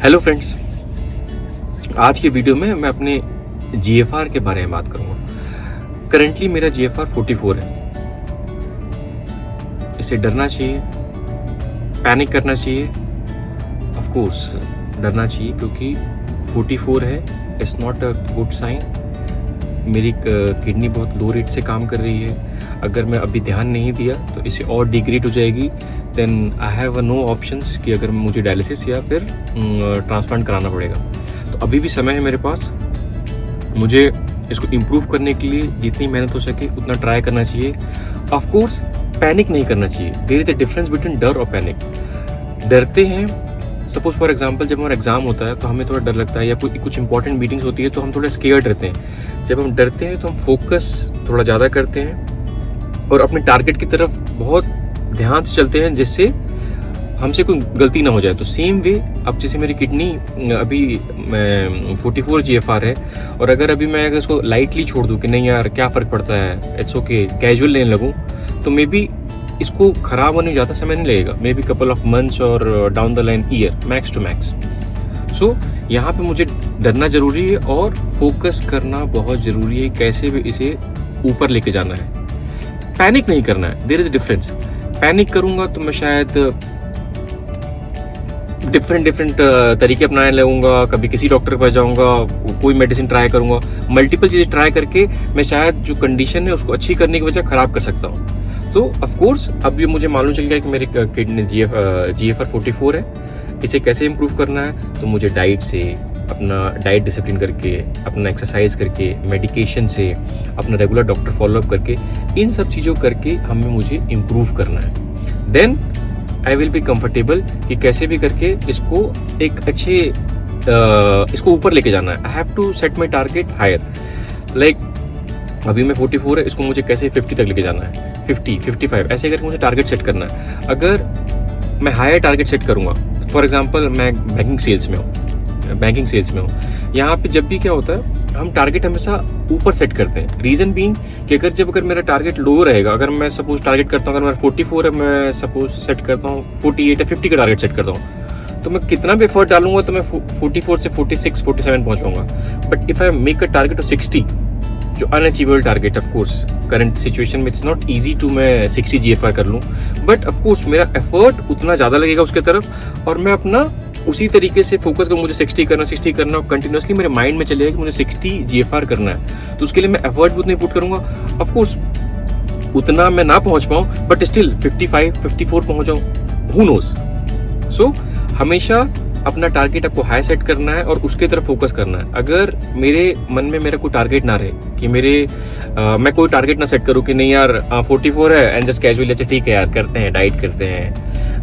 Hello friends, आज की video में मैं अपने GFR के बारे में बात करूँगा। करंटली मेरा GFR 44 है। इसे डरना चाहिए, पैनिक करना चाहिए? ऑफ कोर्स डरना चाहिए, क्योंकि 44 है, it's not a good sign. मेरी किडनी बहुत लो रेट से काम कर रही है। अगर मैं अभी ध्यान नहीं दिया तो इसे और डिग्रेड हो जाएगी। Then I have no options कि अगर मुझे डायलिसिस या फिर ट्रांसप्लांट कराना पड़ेगा। तो अभी भी समय है मेरे पास। मुझे इसको इम्प्रूव करने के लिए जितनी मेहनत हो सके उतना ट्राई करना चाहिए। ऑफ कोर्स पैनिक नहीं करना चाहिए। There is a difference between डर और पैनिक। डरते हैं, सपोज फॉर एग्जाम्पल जब हमारा एग्जाम होता है तो हमें थोड़ा डर लगता है, या कोई कुछ इंपॉर्टेंट मीटिंग्स होती है तो हम थोड़ा स्केयर्ड रहते हैं। जब हम डरते हैं तो हम फोकस थोड़ा ज़्यादा करते हैं और अपने टारगेट की तरफ बहुत ध्यान से चलते हैं, जिससे हमसे कोई गलती ना हो जाए। तो सेम वे अब जैसे मेरी किडनी अभी 44 GFR है, और अगर अभी मैं अगर इसको लाइटली छोड़ दूँ कि नहीं यार क्या फ़र्क पड़ता है, इट्स ओके, कैजुअल लेने लगूँ, तो मे बी इसको ख़राब होने में ज़्यादा समय नहीं लगेगा। Maybe couple of months और down the line year, max to max. So यहाँ पे मुझे डरना ज़रूरी है और फोकस करना बहुत ज़रूरी है। कैसे भी इसे ऊपर लेके जाना है, पैनिक नहीं करना है। There is difference. पैनिक करूँगा तो मैं शायद डिफरेंट तरीके अपनाने लगूंगा। कभी किसी डॉक्टर के पास जाऊंगा, कोई मेडिसिन ट्राई करूंगा, मल्टीपल चीज़ें ट्राई करके मैं शायद जो कंडीशन है उसको अच्छी करने की वजह ख़राब कर सकता हूँ। तो ऑफ कोर्स अब ये मुझे मालूम चल गया कि मेरी किडनी GFR 44 है। इसे कैसे इम्प्रूव करना है, तो मुझे डाइट से, अपना डाइट डिसिप्लिन करके, अपना एक्सरसाइज करके, मेडिकेशन से, अपना रेगुलर डॉक्टर फॉलोअप करके, इन सब चीज़ों करके मुझे इम्प्रूव करना है। Then I will be comfortable कि कैसे भी करके इसको एक अच्छे इसको ऊपर लेके जाना है। I have to set my target higher. Like अभी मैं 44 है, इसको मुझे कैसे 50 तक लेके जाना है, 50, 55 ऐसे करके मुझे टारगेट सेट करना है। अगर मैं हायर टारगेट सेट करूँगा, फॉर एग्जाम्पल मैं बैंकिंग सेल्स में हूँ, यहाँ पे जब भी क्या होता है हम टारगेट हमेशा ऊपर सेट करते हैं। रीज़न बीइंग कि अगर मेरा टारगेट लो रहेगा, अगर मैं सपोज टारगेट करता हूँ, अगर मेरा 44 है, मैं सपोज सेट करता हूँ 48 या 50 का टारगेट सेट करता हूँ, तो मैं कितना भी एफर्ट डालूंगा तो मैं 44 से 46, 47 पहुँच पाऊंगा। But if I make a target of 60, जो unachievable target, of course current situation में इट्स नॉट ईजी टू मैं 60 GFR कर लूँ, बट ऑफ कोर्स मेरा एफर्ट उतना ज़्यादा लगेगा उसके तरफ, और मैं अपना उसी तरीके से फोकस करूँ। मुझे 60 करना और कंटिन्यूसली मेरे माइंड में चलेगा कि मुझे 60 GFR करना है, तो उसके लिए मैं एफर्ट भी उतना पुट करूँगा। ऑफ कोर्स उतना मैं ना पहुँच पाऊँ, बट स्टिल 55, 54 पहुँच जाऊँ, हु नोज। सो हमेशा अपना टारगेट आपको हाई सेट करना है और उसके तरफ फोकस करना है। अगर मेरे मन में मेरा कोई टारगेट ना रहे कि मैं कोई टारगेट ना सेट करूँ कि नहीं यार 44 है एंड जस्ट कैजुअली, अच्छा ठीक है यार करते हैं, डाइट करते हैं,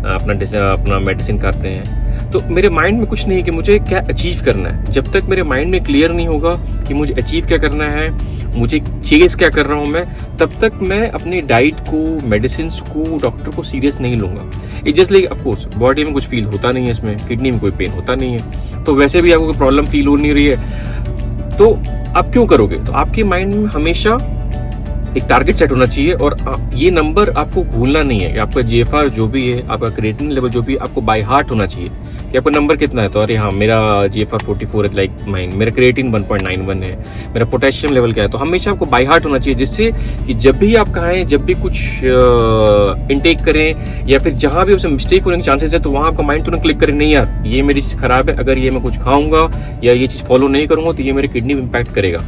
अपना मेडिसिन खाते हैं, तो मेरे माइंड में कुछ नहीं है कि मुझे क्या अचीव करना है। जब तक मेरे माइंड में क्लियर नहीं होगा कि मुझे अचीव क्या करना है, मुझे चेस क्या कर रहा हूँ मैं, तब तक मैं अपनी डाइट को, मेडिसिन को, डॉक्टर को सीरियस नहीं लूँगा। It just like, of course body में कुछ फील होता नहीं है, इसमें किडनी में कोई पेन होता नहीं है, तो वैसे भी आपको कोई प्रॉब्लम फील हो नहीं रही है, तो आप क्यों करोगे? तो आपके माइंड में हमेशा एक टारगेट सेट होना चाहिए, और ये नंबर आपको भूलना नहीं है कि आपका GFR जो भी है, आपका क्रिएटिनिन लेवल जो भी है, आपको बाय हार्ट होना चाहिए कि आपका नंबर कितना है। तो अरे हाँ, मेरा GFR 44 है, लाइक माइन, मेरा क्रिएटिन 1.91 है, मेरा पोटेशियम लेवल क्या है, तो हमेशा आपको बाय हार्ट होना चाहिए, जिससे कि जब भी आप खाएं, जब भी कुछ इनटेक करें, या फिर जहाँ भी उससे मिस्टेक होने के चांसेस है, तो वहाँ आपका माइंड तुरंत क्लिक करे, नहीं यार ये मेरी चीज़ खराब है, अगर ये मैं कुछ खाऊंगा या ये चीज़ फॉलो नहीं करूँगा तो ये मेरे किडनी में इम्पैक्ट करेगा।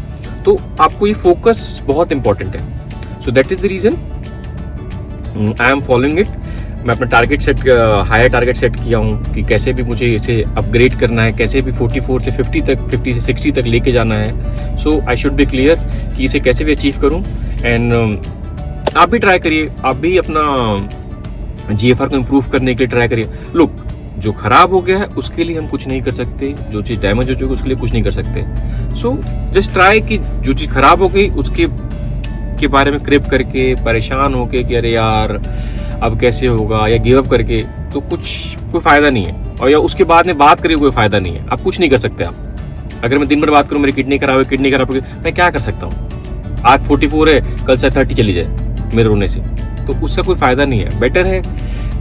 तो आपको ये फोकस बहुत इंपॉर्टेंट है। So that is the reason I am following it. मैं अपना target set, higher target set किया हूँ कि कैसे भी मुझे इसे अपग्रेड करना है, कैसे भी 44 से 50 तक, 50 से 60 तक लेके जाना है। सो आई शुड बी क्लियर कि इसे कैसे भी अचीव करूँ। एंड आप भी ट्राई करिए, आप भी अपना GFR को इम्प्रूव करने के लिए ट्राई करिए। लुक, जो खराब हो गया है उसके लिए हम कुछ नहीं कर सकते, जो चीज़ डैमेज हो चुकी है उसके लिए कुछ नहीं कर सकते। सो जस्ट ट्राई कि जो चीज़ खराब हो गई उसके बारे में क्रिप करके, परेशान होके कि अरे यार अब कैसे होगा, या गिव अप करके, तो कोई फ़ायदा नहीं है। और या उसके बाद में बात करिए, कोई फ़ायदा नहीं है। आप कुछ नहीं कर सकते। आप अगर मैं दिन भर बात करूँ मेरी किडनी खराब है, मैं क्या कर सकता हूँ? आज 44 है, कल से 30 चली जाए मेरे रोने से, तो उससे कोई फ़ायदा नहीं है। बेटर है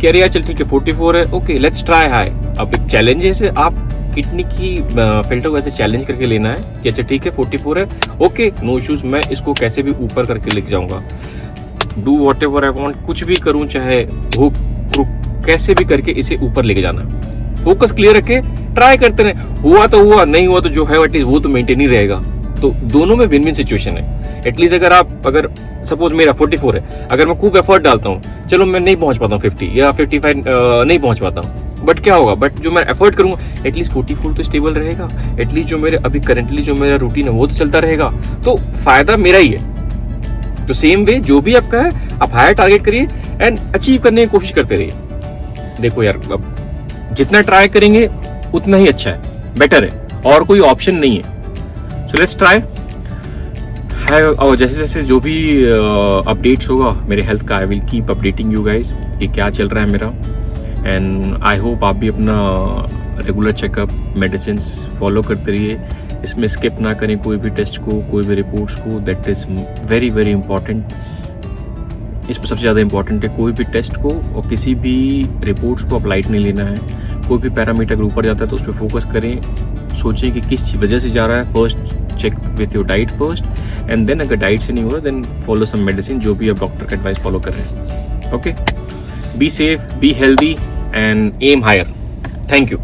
कि अरे यार चल ठीक है 44 है, ओके लेट्स ट्राई हाई। अब एक चैलेंज है, आप किडनी की फिल्टर को ऐसे चैलेंज करके लेना है कि अच्छा ठीक है 44 है, ओके नो इश्यूज, मैं इसको कैसे भी ऊपर करके लेके जाऊंगा, do what ever I want, कुछ भी करूं, चाहे भूख कैसे भी करके इसे ऊपर लेके जाना है। फोकस क्लियर रखे, ट्राई करते रहे, हुआ तो हुआ, नहीं हुआ तो जो है एटलीस्ट वो तो मेंटेन ही रहेगा। तो दोनों में विन विन सिचुएशन है। एटलीस्ट अगर सपोज मेरा 44 है, अगर मैं खूब एफर्ट डालता हूँ, चलो मैं नहीं पहुंच पाता हूँ 50 या 55 नहीं पहुंच पाता हूँ, बट क्या होगा, बट जो मैं एफर्ट करूंगा एटलीस्ट 44 तो स्टेबल रहेगा, एटलीस्ट जो मेरे अभी करंटली जो मेरा रूटीन है वो तो चलता रहेगा, तो फायदा मेरा ही है। तो सेम वे जो भी आपका है, आप हायर टारगेट करिए एंड अचीव करने की कोशिश करते रहिए। देखो यार, अब जितना ट्राई करेंगे उतना ही अच्छा है, बेटर है, और कोई ऑप्शन नहीं है। सो लेट्स ट्राई है। और जैसे जैसे जो भी अपडेट्स होगा मेरे हेल्थ का, I will keep updating you guys कि क्या चल रहा है मेरा। एंड आई होप आप भी अपना रेगुलर चेकअप, मेडिसिन फॉलो करते रहिए, इसमें स्किप ना करें कोई भी टेस्ट को, कोई भी रिपोर्ट्स को, that is very very important. इसमें सबसे ज़्यादा इंपॉर्टेंट है कोई भी टेस्ट को और किसी भी रिपोर्ट्स को आप लाइट नहीं लेना है। कोई भी पैरामीटर अगर ऊपर जाता है तो उस पर फोकस करें, सोचें कि किस वजह से जा रहा है। First check with your diet first, and then अगर डाइट से नहीं हो रहा देन फॉलो सम मेडिसिन, जो भी आप डॉक्टर का एडवाइस फॉलो कर रहे हैं। Okay, be safe, be healthy and aim higher. Thank you.